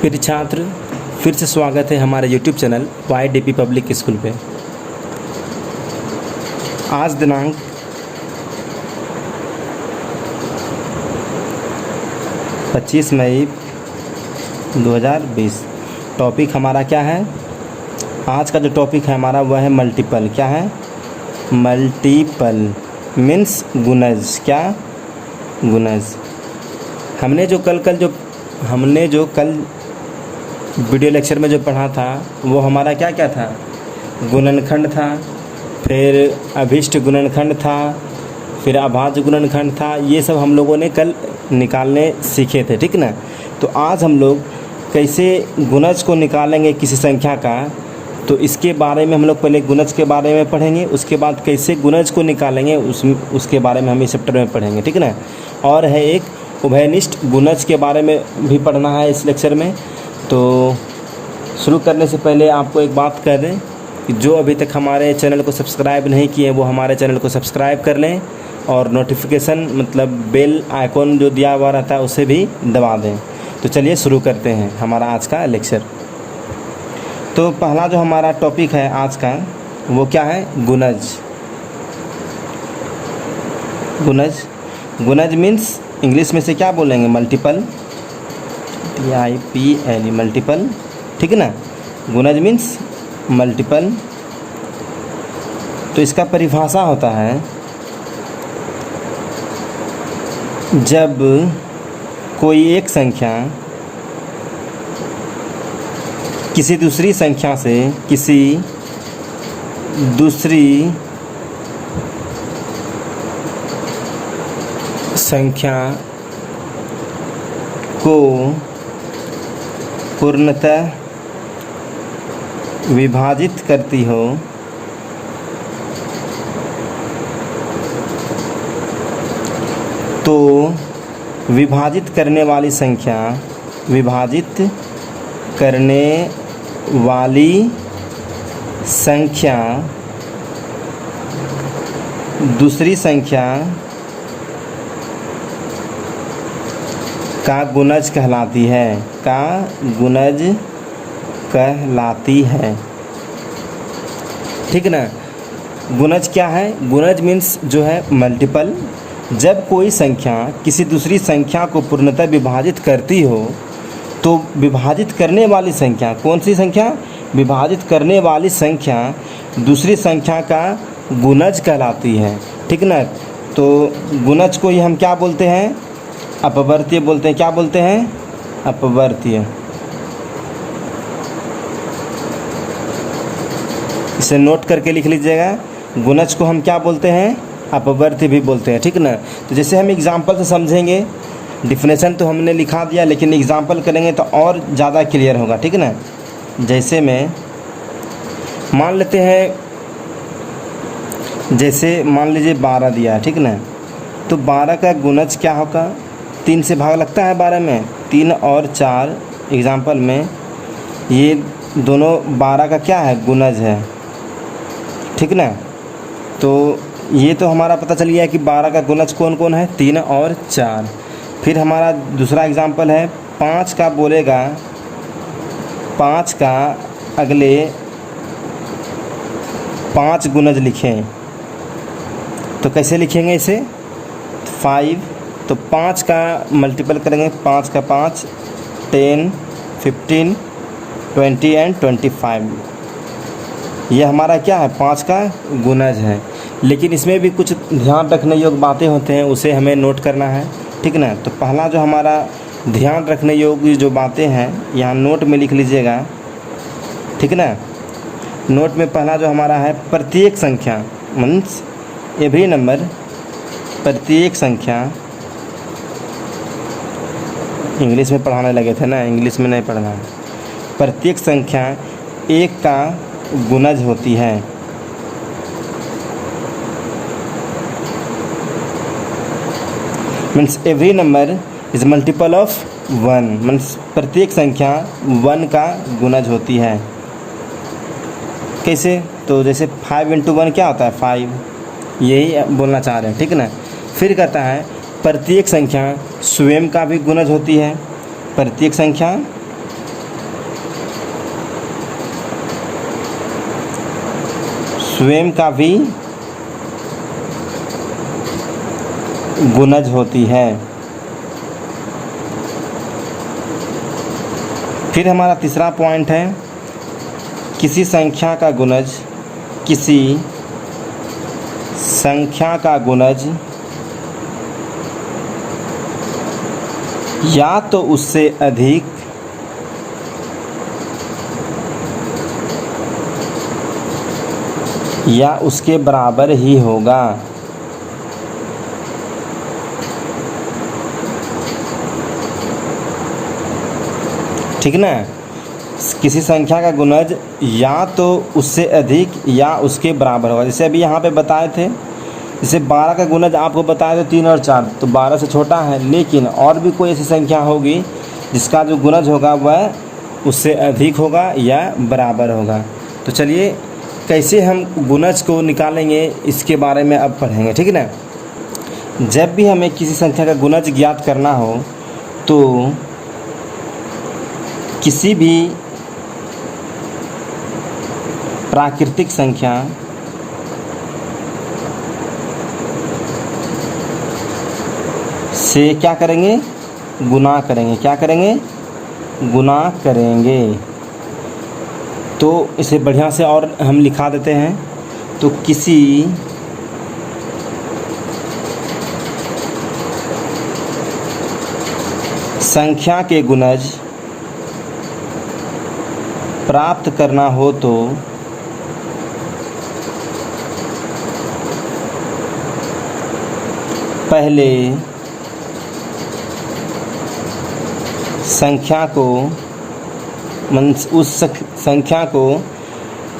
प्रिय छात्र, फिर से स्वागत है हमारे YouTube channel YDP public school पे। आज दिनांक 25 मई 2020। टॉपिक हमारा क्या है? आज का जो टॉपिक है हमारा वह है मल्टीपल। क्या है? मल्टीपल मीन्स गुणज। क्या? गुणज। हमने जो कल वीडियो लेक्चर में जो पढ़ा था वो हमारा क्या क्या था? गुणनखंड था, फिर अभिष्ट गुणनखंड था, फिर अभाज्य गुणनखंड था। ये सब हम लोगों ने कल निकालने सीखे थे, ठीक ना। तो आज हम लोग कैसे गुणज को निकालेंगे किसी संख्या का, तो इसके बारे में हम लोग पहले गुणज के बारे में पढ़ेंगे, उसके बाद कैसे गुणज को निकालेंगे उसके बारे में हम इस चैप्टर में पढ़ेंगे, ठीक ना। और है एक उभयनिष्ठ गुणज के बारे में भी पढ़ना है इस लेक्चर में। तो शुरू करने से पहले आपको एक बात कह दें कि जो अभी तक हमारे चैनल को सब्सक्राइब नहीं किए वो हमारे चैनल को सब्सक्राइब कर लें और नोटिफिकेशन मतलब बेल आइकॉन जो दिया हुआ रहता है उसे भी दबा दें। तो चलिए शुरू करते हैं हमारा आज का लेक्चर। तो पहला जो हमारा टॉपिक है आज का वो क्या है? गुणज। गुणज गुणज मीन्स इंग्लिश में से क्या बोलेंगे? मल्टीपल। TIPL मल्टीपल, ठीक है ना। गुणज मीन्स मल्टीपल। तो इसका परिभाषा होता है जब कोई एक संख्या किसी दूसरी संख्या से किसी दूसरी संख्या को पूर्णतः विभाजित करती हो तो विभाजित करने वाली संख्या दूसरी संख्या का गुणज कहलाती है। का गुणज कहलाती है, ठीक ना। गुणज क्या है? गुणज मीन्स जो है मल्टीपल। जब कोई संख्या किसी दूसरी संख्या को पूर्णतः विभाजित करती हो तो विभाजित करने वाली संख्या, कौन सी संख्या? विभाजित करने वाली संख्या दूसरी संख्या का गुणज कहलाती है, ठीक ना। तो गुणज को ही हम क्या बोलते हैं? अपवर्तीय बोलते हैं। क्या बोलते हैं? अपवर्तीय। इसे नोट करके लिख लीजिएगा। गुणज को हम क्या बोलते हैं? अपवर्तीय भी बोलते हैं, ठीक ना। तो जैसे हम एग्जाम्पल से समझेंगे, डिफिनेशन तो हमने लिखा दिया लेकिन एग्जाम्पल करेंगे तो और ज़्यादा क्लियर होगा, ठीक ना। जैसे में मान लेते हैं, जैसे मान लीजिए 12 दिया है, ठीक ना। तो 12 का गुणज क्या होगा? 3 से भाग लगता है 12 में। 3 और 4 एग्जाम्पल में ये दोनों 12 का क्या है? गुणज है, ठीक ना। तो ये तो हमारा पता चल गया कि 12 का गुणज कौन कौन है? 3 और 4। फिर हमारा दूसरा एग्जाम्पल है 5 का बोलेगा, 5 का अगले 5 गुणज लिखें तो कैसे लिखेंगे इसे? 5। तो 5 का मल्टीपल करेंगे, 5 का 5, 10, 15, 20 एंड 25। यह हमारा क्या है? 5 का गुणज है। लेकिन इसमें भी कुछ ध्यान रखने योग्य बातें होते हैं, उसे हमें नोट करना है, ठीक ना। तो पहला जो हमारा ध्यान रखने योग्य जो बातें हैं यहाँ नोट में लिख लीजिएगा, ठीक ना। नोट में पहला जो हमारा है प्रत्येक संख्या मीन्स एवरी नंबर। प्रत्येक संख्या, इंग्लिश में पढ़ाने लगे थे ना, इंग्लिश में नहीं पढ़ना है। प्रत्येक संख्या एक का गुणज होती है। Means every number is multiple of 1। Means प्रत्येक संख्या 1 का गुणज होती है। कैसे? तो जैसे 5 × 1 क्या होता है? 5। यही बोलना चाह रहे हैं, ठीक ना। फिर कहता है प्रत्येक संख्या स्वयं का भी गुणज होती है। प्रत्येक संख्या स्वयं का भी गुणज होती है। फिर हमारा तीसरा पॉइंट है, किसी संख्या का गुणज, किसी संख्या का गुणज या तो उससे अधिक या उसके बराबर ही होगा। ठीक ना। किसी संख्या का गुणज या तो उससे अधिक या उसके बराबर होगा। जैसे अभी यहाँ पे बताए थे, जैसे 12 का गुणज आपको बताए थे 3 और 4, तो 12 से छोटा है, लेकिन और भी कोई ऐसी संख्या होगी जिसका जो गुणज होगा वह उससे अधिक होगा या बराबर होगा। तो चलिए कैसे हम गुणज को निकालेंगे इसके बारे में अब पढ़ेंगे। ठीक है ना। जब भी हमें किसी संख्या का गुणज ज्ञात करना हो तो किसी भी प्राकृतिक संख्या से क्या करेंगे, गुना करेंगे। क्या करेंगे, गुना करेंगे। तो इसे बढ़िया से और हम लिखा देते हैं। तो किसी संख्या के गुणज प्राप्त करना हो तो पहले संख्या को उस संख्या को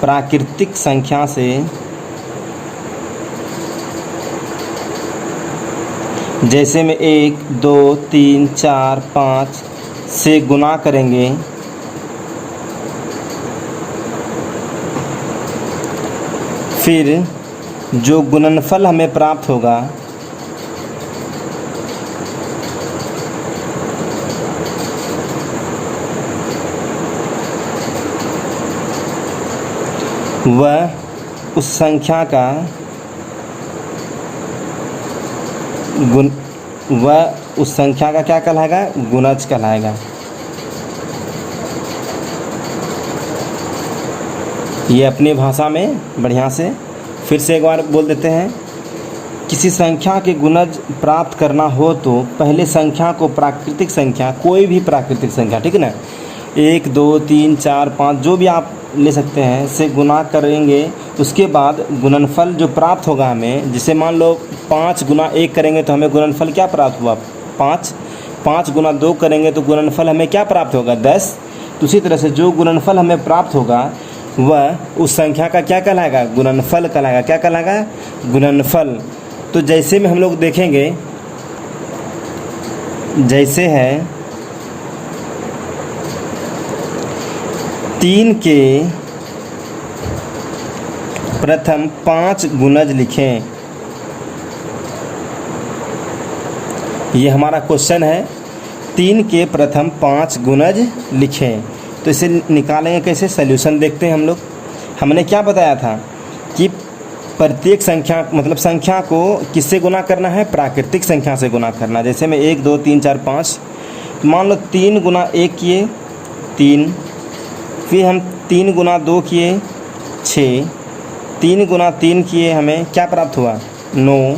प्राकृतिक संख्या से जैसे में 1, 2, 3, 4, 5 से गुना करेंगे। फिर जो गुणनफल हमें प्राप्त होगा वह उस संख्या का क्या कहलाएगा, गुणज कहलाएगा। ये अपनी भाषा में बढ़िया से फिर से एक बार बोल देते हैं। किसी संख्या के गुणज प्राप्त करना हो तो पहले संख्या को प्राकृतिक संख्या, कोई भी प्राकृतिक संख्या, ठीक है ना, 1, 2, 3, 4, 5 जो भी आप ले सकते हैं से गुना करेंगे। उसके बाद गुणनफल जो प्राप्त होगा हमें, जिसे मान लो 5 गुना 1 करेंगे तो हमें गुणनफल क्या प्राप्त हुआ, 5। 5 गुना 2 करेंगे तो गुणनफल हमें क्या प्राप्त होगा, 10। तो उसी तरह से जो गुणनफल हमें प्राप्त होगा वह उस संख्या का क्या कहलाएगा, गुणनफल कहलाएगा। क्या कहलाएगा, गुणनफल। तो जैसे में हम लोग देखेंगे, जैसे है 3 के प्रथम 5 गुणज लिखें। ये हमारा क्वेश्चन है, 3 के प्रथम 5 गुणज लिखें। तो इसे निकालेंगे कैसे, सॉल्यूशन देखते हैं हम लोग। हमने क्या बताया था कि प्रत्येक संख्या मतलब संख्या को किससे गुना करना है, प्राकृतिक संख्या से गुना करना। जैसे में 1, 2, 3, 4, 5, मान लो 3 गुना 1 किए 3, फिर हम 3 गुना 2 किए 6, 3 गुना 3 किए हमें क्या प्राप्त हुआ, 9,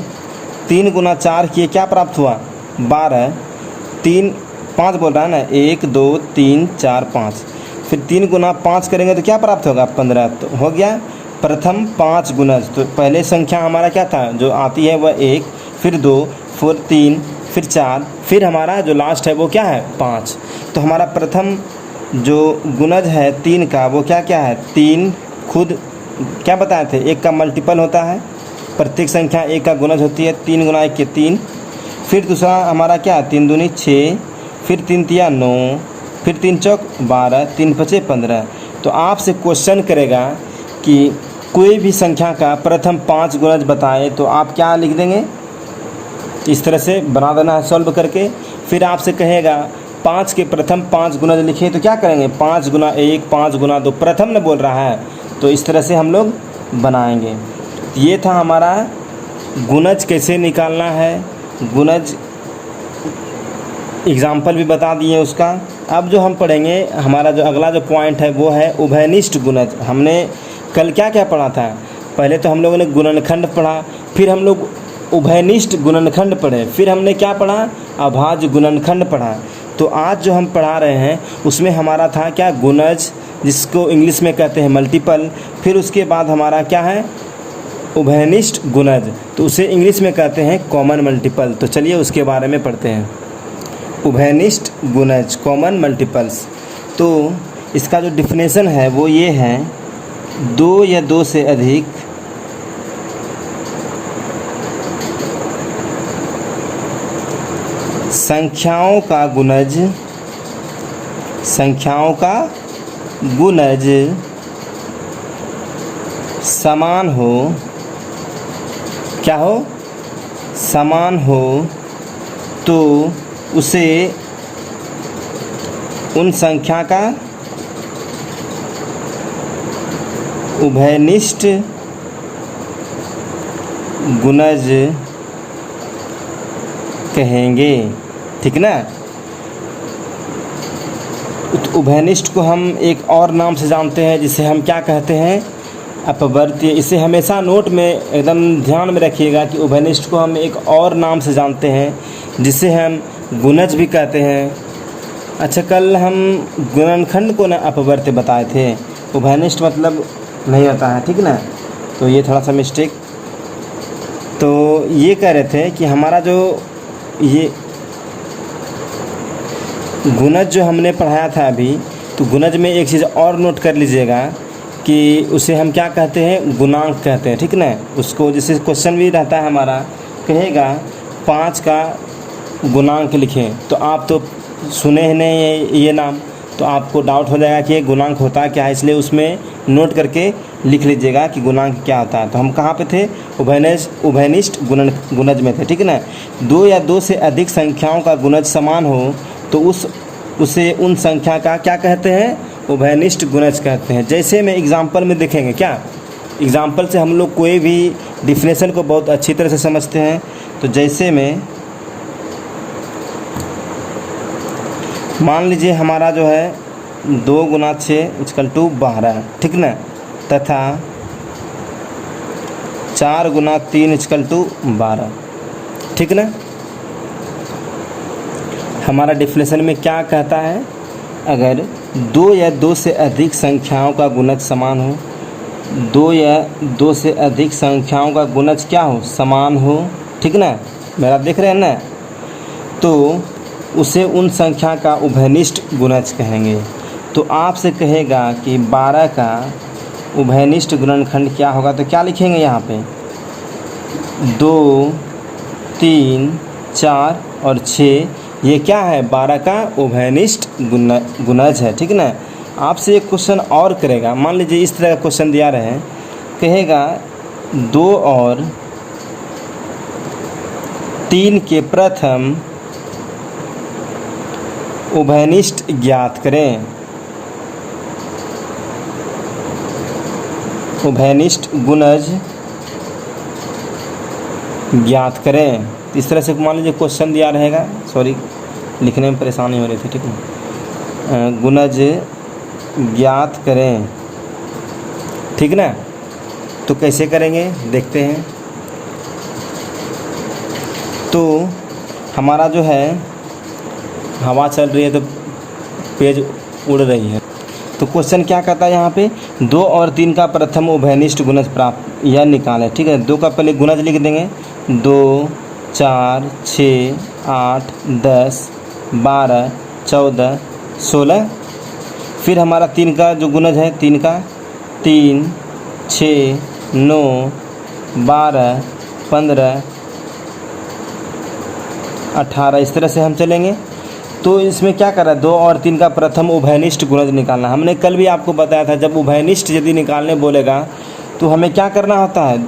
3 गुना 4 किए क्या प्राप्त हुआ, 12, 3 5 बोल रहा है ना, 1, 2, 3, 4, 5, फिर 3 गुना 5 करेंगे तो क्या प्राप्त होगा, 15। तो हो गया प्रथम 5 गुणज। तो पहले संख्या हमारा क्या था जो आती है वह 1, फिर 2, फिर 3, फिर 4, फिर हमारा जो लास्ट है वो क्या है, 5। तो हमारा प्रथम जो गुणज है 3 का वो क्या क्या है, 3 खुद क्या बताए थे, 1 का मल्टीपल होता है, प्रत्येक संख्या 1 का गुणज होती है, 3 गुना 1 के 3। फिर दूसरा हमारा क्या है, 3 दूनी 6, फिर 3 तिया 9, फिर 3 चौक 12, 3 पचे 15। तो आपसे क्वेश्चन करेगा कि कोई भी संख्या का प्रथम 5 गुणज बताए तो आप क्या लिख देंगे, इस तरह से बना देना है सॉल्व करके। फिर आपसे कहेगा 5 के प्रथम 5 गुणज लिखे, तो क्या करेंगे, 5 गुना 1, 5 गुना 2, प्रथम ने बोल रहा है तो इस तरह से हम लोग बनाएंगे। ये था हमारा गुणज कैसे निकालना है, गुणज एग्जाम्पल भी बता दिए उसका। अब जो हम पढ़ेंगे, हमारा जो अगला जो पॉइंट है वो है उभयनिष्ठ गुणज। हमने कल क्या क्या पढ़ा था? पहले तो हम लोगों ने गुणनखंड पढ़ा, फिर हम लोग उभयनिष्ठ गुणनखंड पढ़े, फिर हमने क्या पढ़ा? अभाज्य गुणनखंड पढ़ा। तो आज जो हम पढ़ा रहे हैं उसमें हमारा था क्या? गुणज, जिसको इंग्लिश में कहते हैं मल्टीपल। फिर उसके बाद हमारा क्या है? उभयनिष्ठ गुणज, तो उसे इंग्लिश में कहते हैं कॉमन मल्टीपल। तो चलिए उसके बारे में पढ़ते हैं। उभयनिष्ठ गुणज, कॉमन मल्टीपल्स। तो इसका जो डिफिनेशन है वो ये है, दो या दो से अधिक संख्याओं का गुणज, संख्याओं का गुणज समान हो, क्या हो? समान हो, तो उसे उन संख्या का उभयनिष्ठ गुणज कहेंगे। ठीक ना? उभयनिष्ठ को हम एक और नाम से जानते हैं, जिसे हम क्या कहते हैं? अपवर्त्य। इसे हमेशा नोट में एकदम ध्यान में रखिएगा कि उभयनिष्ठ को हम एक और नाम से जानते हैं, जिसे हम गुणज भी कहते हैं। अच्छा, कल हम गुणनखंड को ना अपवर्त्य बताए थे, उभयनिष्ठ मतलब नहीं होता है। ठीक ना? तो ये थोड़ा सा मिस्टेक। तो ये कह रहे थे कि हमारा जो ये गुणज जो हमने पढ़ाया था अभी, तो गुणज में एक चीज़ और नोट कर लीजिएगा कि उसे हम क्या कहते हैं? गुणांक कहते हैं। ठीक ना? उसको जैसे क्वेश्चन भी रहता है हमारा, कहेगा 5 का गुणांक लिखें, तो आप तो सुने ही नहीं ये नाम, तो आपको डाउट हो जाएगा कि ये गुणांक होता क्या है। इसलिए उसमें नोट करके लिख लीजिएगा कि गुणांक क्या होता है। तो हम कहाँ पे थे? उभयनिष्ठ गुणज में थे। ठीक है ना? दो या दो से अधिक संख्याओं का गुणज समान हो, तो उसे उन संख्या का क्या कहते हैं? उभयनिष्ठ गुणज कहते हैं। जैसे में एग्जाम्पल में देखेंगे, क्या एग्जाम्पल से हम लोग कोई भी डिफिनेशन को बहुत अच्छी तरह से समझते हैं। तो जैसे में मान लीजिए हमारा जो है 2 गुना 6 = 12, ठीक ना? तथा 4 गुना 3 = 12, ठीक ना? हमारा डिफिनेशन में क्या कहता है? अगर 2 या 2 से अधिक संख्याओं का गुणज समान हो, 2 या 2 से अधिक संख्याओं का गुणज क्या हो? समान हो। ठीक ना? मेरा देख रहे हैं ना? तो उसे उन संख्या का उभयनिष्ठ गुणज कहेंगे। तो आपसे कहेगा कि 12 का उभयनिष्ठ गुणनखंड क्या होगा, तो क्या लिखेंगे यहाँ पे? 2, 3, 4 और 6, ये क्या है? 12 का उभयनिष्ठ गुणज है। ठीक ना? आपसे एक क्वेश्चन और करेगा, मान लीजिए इस तरह का क्वेश्चन दिया रहे, कहेगा 2 और 3 के प्रथम उभयनिष्ठ ज्ञात करें। उभयनिष्ठ गुणज ज्ञात करें। इस तरह से मान लीजिए क्वेश्चन दिया रहेगा, सॉरी लिखने में परेशानी हो रही थी। ठीक है? गुणज ज्ञात करें। ठीक ना? तो कैसे करेंगे देखते हैं। तो हमारा जो है, हवा चल रही है तो पेज उड़ रही है। तो क्वेश्चन क्या कहता है यहाँ पे? 2 और 3 का प्रथम उभयनिष्ठ गुणज प्राप्त या निकालें। ठीक है? 2 का पहले गुणज लिख देंगे, 2, 4, 6, 8, 10, 12, 14, 16। फिर हमारा 3 का जो गुणज है, 3 का 3, 6, 9, 12, 15, 18, इस तरह से हम चलेंगे। तो इसमें क्या कर रहा है? 2 और 3 का प्रथम उभयनिष्ठ गुणज निकालना। हमने कल भी आपको बताया था, जब उभयनिष्ठ यदि निकालने बोलेगा तो हमें क्या करना होता है?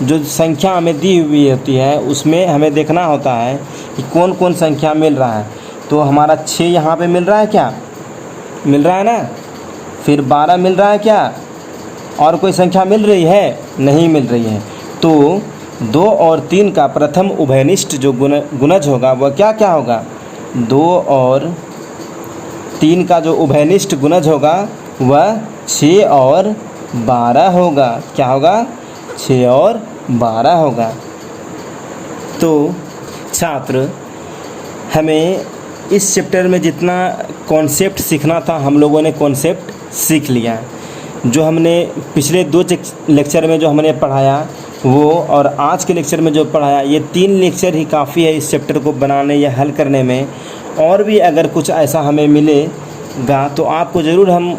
जो संख्या हमें दी हुई होती है उसमें हमें देखना होता है कि कौन कौन संख्या मिल रहा है। तो हमारा 6 यहाँ पे मिल रहा है, क्या मिल रहा है ना? फिर 12 मिल रहा है, क्या और कोई संख्या मिल रही है? नहीं मिल रही है। तो 2 और 3 का प्रथम उभयनिष्ठ जो गुणज होगा वह क्या क्या होगा? 2 और 3 का जो उभयनिष्ठ गुणज होगा वह 6 और 12 होगा। क्या होगा? 6 और 12 होगा। तो छात्र, हमें इस चैप्टर में जितना कॉन्सेप्ट सीखना था हम लोगों ने कॉन्सेप्ट सीख लिया। जो हमने पिछले 2 लेक्चर में जो हमने पढ़ाया वो और आज के लेक्चर में जो पढ़ाया, ये 3 लेक्चर ही काफ़ी है इस चैप्टर को बनाने या हल करने में। और भी अगर कुछ ऐसा हमें मिलेगा तो आपको ज़रूर हम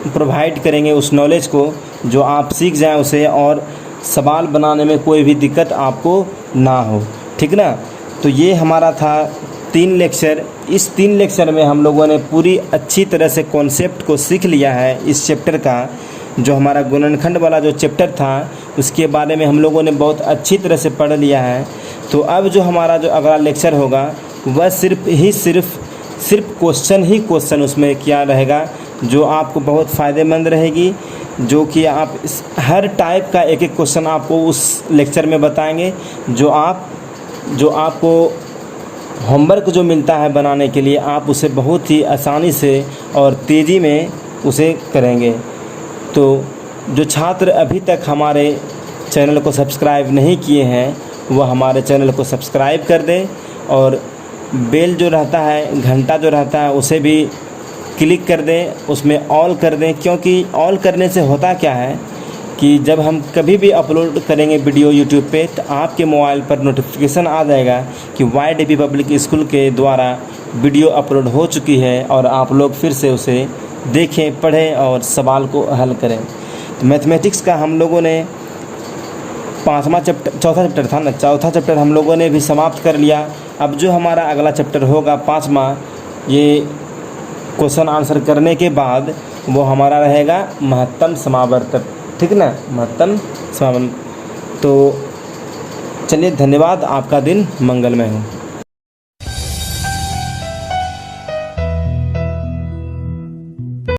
प्रोवाइड करेंगे उस नॉलेज को, जो आप सीख जाएं उसे और सवाल बनाने में कोई भी दिक्कत आपको ना हो। ठीक ना? तो ये हमारा था 3 लेक्चर। इस 3 लेक्चर में हम लोगों ने पूरी अच्छी तरह से कॉन्सेप्ट को सीख लिया है इस चैप्टर का। जो हमारा गुणनखंड वाला जो चैप्टर था उसके बारे में हम लोगों ने बहुत अच्छी तरह से पढ़ लिया है। तो अब जो हमारा जो अगला लेक्चर होगा वह सिर्फ क्वेश्चन उसमें क्या रहेगा, जो आपको बहुत फ़ायदेमंद रहेगी, जो कि आप हर टाइप का एक क्वेश्चन आपको उस लेक्चर में बताएंगे, जो आपको होमवर्क जो मिलता है बनाने के लिए आप उसे बहुत ही आसानी से और तेज़ी में उसे करेंगे। तो जो छात्र अभी तक हमारे चैनल को सब्सक्राइब नहीं किए हैं वह हमारे चैनल को सब्सक्राइब कर दें और बेल जो रहता है, घंटा जो रहता है, उसे भी क्लिक कर दें, उसमें ऑल कर दें। क्योंकि ऑल करने से होता क्या है कि जब हम कभी भी अपलोड करेंगे वीडियो यूट्यूब पे तो आपके मोबाइल पर नोटिफिकेशन आ जाएगा कि YDP पब्लिक स्कूल के द्वारा वीडियो अपलोड हो चुकी है और आप लोग फिर से उसे देखें, पढ़ें और सवाल को हल करें। तो मैथमेटिक्स का हम लोगों ने चौथा चैप्टर था ना, चौथा चैप्टर हम लोगों ने भी समाप्त कर लिया। अब जो हमारा अगला चैप्टर होगा 5वां, ये क्वेश्चन आंसर करने के बाद वो हमारा रहेगा महत्तम समावर्तक। ठीक ना? महत्तम समावर्तक। तो चलिए, धन्यवाद। आपका दिन मंगलमय हो।